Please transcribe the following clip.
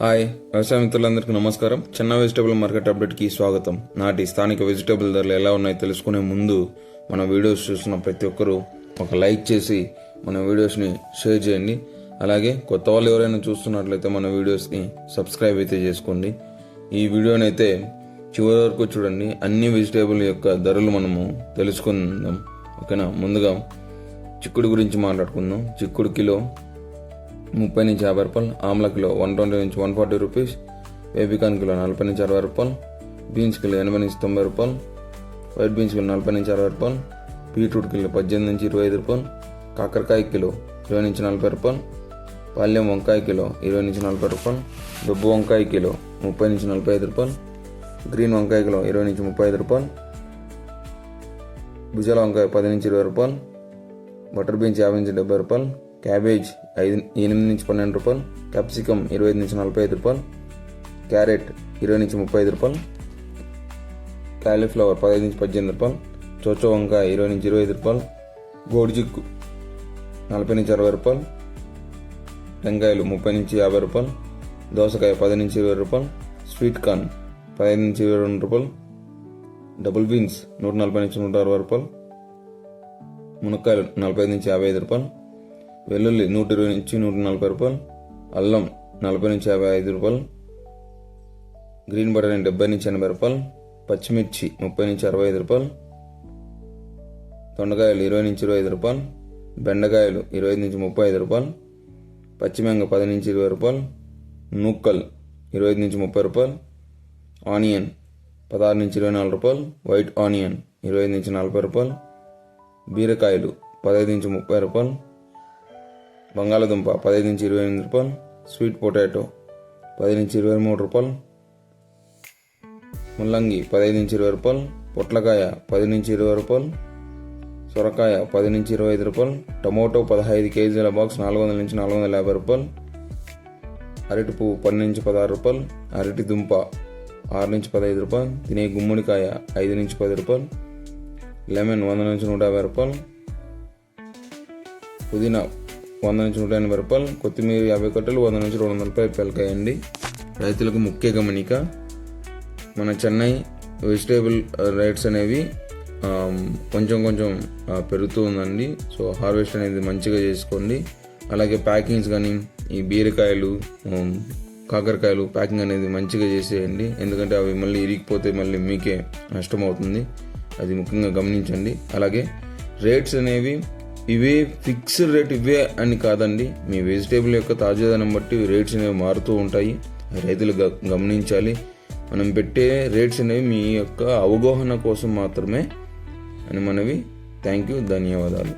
Hi వ్యవసాయ మిత్రులందరికీ నమస్కారం. చిన్న వెజిటేబుల్ మార్కెట్ అప్డేట్కి స్వాగతం. నాటి స్థానిక వెజిటేబుల్ ధరలు ఎలా ఉన్నాయో తెలుసుకునే ముందు మన వీడియోస్ చూస్తున్న ప్రతి ఒక్కరూ ఒక లైక్ చేసి మన వీడియోస్ని షేర్ చేయండి. అలాగే కొత్త వాళ్ళు ఎవరైనా చూస్తున్నట్లయితే మన వీడియోస్ని సబ్స్క్రైబ్ అయితే చేసుకోండి. ఈ వీడియోని అయితే చివరి వరకు చూడండి. అన్ని వెజిటేబుల్ యొక్క ధరలు మనము తెలుసుకుందాం. ఓకేనా? ముందుగా చిక్కుడు గురించి మాట్లాడుకుందాం. చిక్కుడు కిలో 30 నుంచి 50 రూపాయలు, ఆమ్ల కిలో 120 నుంచి 140 రూపీస్, బేబీకాన్ కిలో 40 నుంచి 60 రూపాయలు, బీన్స్ కిలో 80 నుంచి 90 రూపాయలు, వైట్ బీన్స్ కిలో 40 నుంచి 60 రూపాయలు, బీట్రూట్ కిలో 18 నుంచి 25 రూపాయలు, కాకరకాయ కిలో 20 నుంచి 40 రూపాయలు, పాల్యం వంకాయ కిలో 20 నుంచి 40 రూపాయలు, దుబ్బు వంకాయ కిలో 30 నుంచి 45 రూపాయలు, గ్రీన్ వంకాయ కిలో 20 నుంచి 35 రూపాయలు, భుజాల వంకాయ 10 నుంచి 20 రూపాయలు, బటర్ బీన్స్ 50 నుంచి 70 రూపాయలు, క్యాబేజ్ 8 నుంచి 12 రూపాయలు, క్యాప్సికమ్ 25 నుంచి 45 రూపాయలు, క్యారెట్ 20 నుంచి 35 రూపాయలు, కాలీఫ్లవర్ 15 నుంచి 18 రూపాయలు, చోచో వంకాయ 20 నుంచి 25 రూపాయలు, గోడిచిక్కు 40 నుంచి 60 రూపాయలు, టెంకాయలు 30 నుంచి 50 రూపాయలు, దోసకాయ 10 నుంచి 20 రూపాయలు, స్వీట్ కార్న్ 15 నుంచి 22 రూపాయలు, డబుల్ బీన్స్ 140 నుంచి 160 రూపాయలు, మునక్కాయలు 45 నుంచి 55 రూపాయలు, వెల్లుల్లి 120 నుంచి 140 రూపాయలు, అల్లం 40 నుంచి 55 రూపాయలు, గ్రీన్ బటర్ 70 నుంచి 80 రూపాయలు, పచ్చిమిర్చి 30 నుంచి 65 రూపాయలు, దొండకాయలు 20 నుంచి 25 రూపాయలు, బెండకాయలు 20 నుంచి 35 రూపాయలు, పచ్చిమింగ 10 నుంచి 20 రూపాయలు, నూక్కల్ 20 నుంచి 30 రూపాయలు, ఆనియన్ 16 నుంచి 24 రూపాయలు, వైట్ ఆనియన్ 20 నుంచి 40 రూపాయలు, బీరకాయలు 15 నుంచి 30 రూపాయలు, బంగాళదుంప 15 నుంచి 28 రూపాయలు, స్వీట్ పొటాటో 10 నుంచి 23 రూపాయలు, ముల్లంగి 15 నుంచి 20 రూపాయలు, పొట్లకాయ 10 నుంచి 20 రూపాయలు, సొరకాయ 10 నుంచి 25 రూపాయలు, టమోటో 15 కేజీల బాక్స్ 400 నుంచి 450 రూపాయలు, అరటి పువ్వు 10 నుంచి 16 రూపాయలు, అరటి దుంప 6 నుంచి 15 రూపాయలు, తినే గుమ్మడికాయ 5 నుంచి 10 రూపాయలు, లెమన్ 100 నుంచి 150 రూపాయలు, పుదీనా 100 నుంచి 180 రూపాయలు, కొత్తిమీర 50 కట్టలు 100 నుంచి 200 రూపాయలు పలకాయండి. రైతులకు ముఖ్య గమనిక, మన చెన్నై వెజిటేబుల్ రేట్స్ అనేవి కొంచెం పెరుగుతూ ఉందండి. సో హార్వెస్ట్ అనేది మంచిగా చేసుకోండి. అలాగే ప్యాకింగ్స్ కానీ ఈ బీరకాయలు కాకరకాయలు ప్యాకింగ్ అనేది మంచిగా చేసేయండి. ఎందుకంటే అవి మళ్ళీ ఇరిగిపోతే మళ్ళీ మీకే నష్టం అవుతుంది. అది ముఖ్యంగా గమనించండి. అలాగే రేట్స్ అనేవి ఇవే ఫిక్స్డ్ రేట్ ఇవే అని కాదండి. మీ వెజిటేబుల్ యొక్క తాజాదనం బట్టి రేట్స్ అనేవి మారుతూ ఉంటాయి. రైతులు గమనించాలి. మనం పెట్టే రేట్స్ అనేవి మీ యొక్క అవగాహన కోసం మాత్రమే అని మనవి. థ్యాంక్ యూ, ధన్యవాదాలు.